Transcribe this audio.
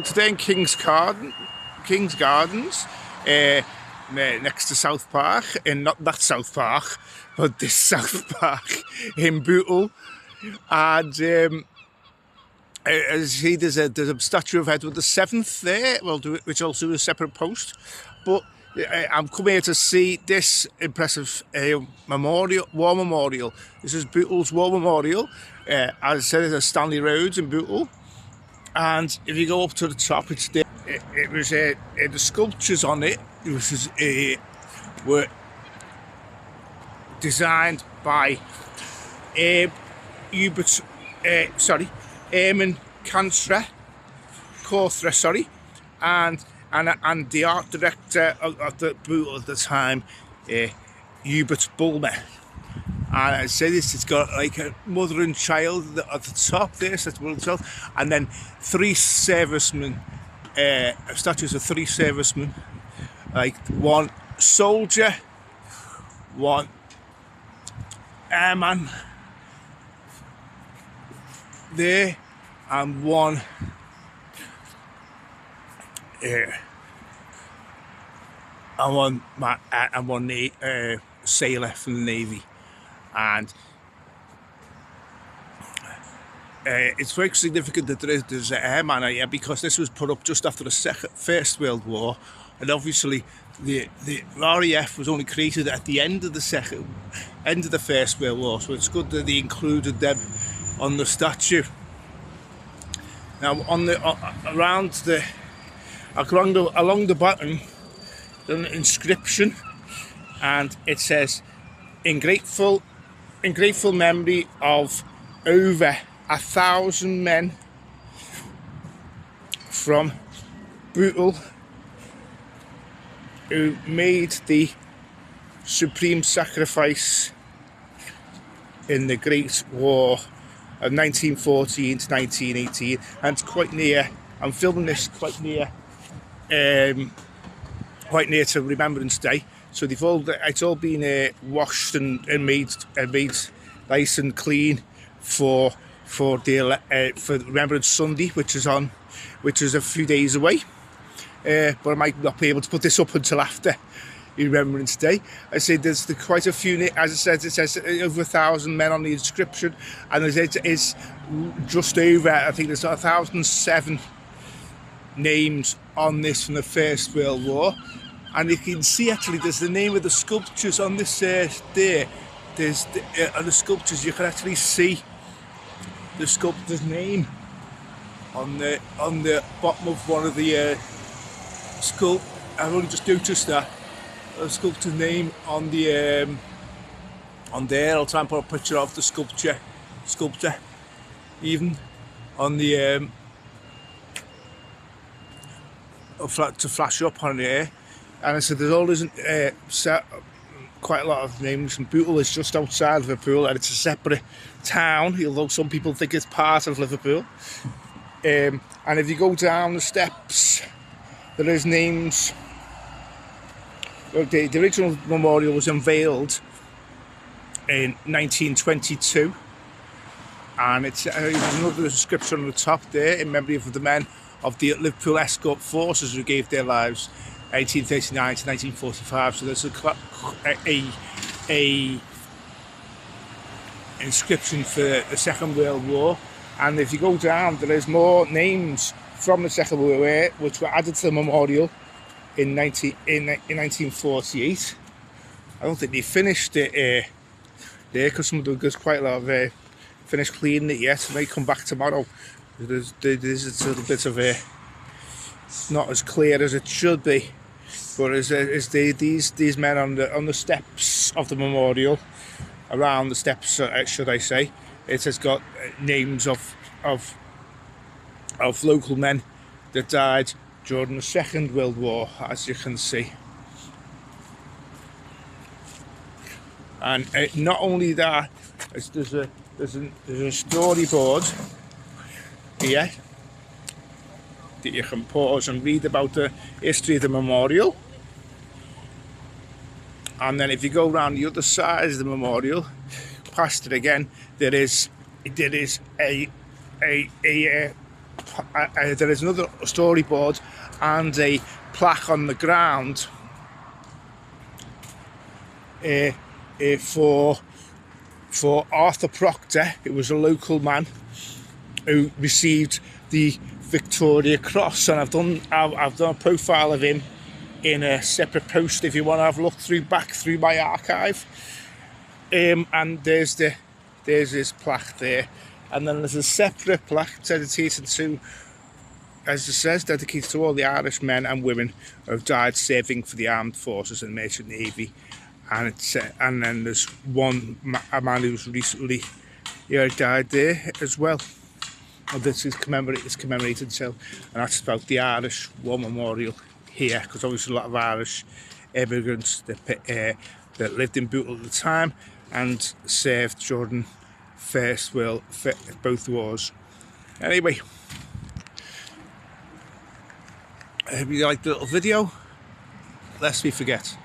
Today in King's Gardens, next to South Park, and not that South Park, but this South Park in Bootle, and as you see, there's a statue of Edward VII there. We'll do it, which will do a separate post, but I'm coming here to see this impressive war memorial. This is Bootle's War Memorial. As I said, it's a Stanley Road in Bootle. And if you go up to the top, it's there. It was the sculptures on it. Were designed by Eamon Cawthra, and the art director of the Bootle at the time, Hubert Bulmer. And I say this, it's got like a mother and child at the top there, so that's mother and child, and then three servicemen, statues of three servicemen, like one soldier, one airman there, and one sailor from the Navy. And it's very significant that there's an airman here, because this was put up just after the First World War, and obviously the RAF was only created at the end of the First World War, so it's good that they included them on the statue. Now along the bottom, there's an inscription, and it says, in grateful memory of over 1,000 men from Bootle who made the supreme sacrifice in the Great War of 1914 to 1918, and it's quite near. I'm filming this quite near to Remembrance Day. So it's all been washed and made nice and clean for Remembrance Sunday, which is a few days away. But I might not be able to put this up until after Remembrance Day. I say there's quite a few. As I said, it says over 1,000 men on the inscription, and it is just over. I think there's 1,007 names on this from the First World War. And you can see, actually, there's the name of the sculptures on this there. There's the sculptures. You can actually see the sculptor's name on the bottom of one of the I've only just noticed that the sculptor's name on there. I'll try and put a picture of the sculptor, even on the to flash up on there. And I said, there's always quite a lot of names, and Bootle is just outside of Liverpool, and it's a separate town, although some people think it's part of Liverpool. And if you go down the steps, there is names. Well, the original memorial was unveiled in 1922, and it's another inscription on the top there in memory of the men of the Liverpool Escort Forces who gave their lives 1839 to 1945. So there's a inscription for the Second World War, and if you go down, there is more names from the Second World War which were added to the memorial in 1948. I don't think they finished it there, because there's quite a lot of finished cleaning it yet. It may come back tomorrow. There's a little bit of not as clear as it should be, but as these men on the steps of the memorial, around the steps, should I say, it has got names of local men that died during the Second World War, as you can see. And not only that, there's a storyboard here that you can pause and read about the history of the memorial. And then if you go around the other side of the memorial, past it again, there is a there is another storyboard and a plaque on the ground for Arthur Proctor. It was a local man who received the Victoria Cross, and I've done a profile of him in a separate post if you want to have a look back through my archive. And there's his plaque there, and then there's a separate plaque dedicated to, as it says, dedicated to all the Irish men and women who have died serving for the armed forces and merchant navy. And and then there's a man who's recently died there as well. And this is commemorated, so, and that's about the Irish War Memorial here, because obviously a lot of Irish immigrants that lived in Bootle at the time and served during both wars. Anyway, I hope you liked the little video. Lest we forget.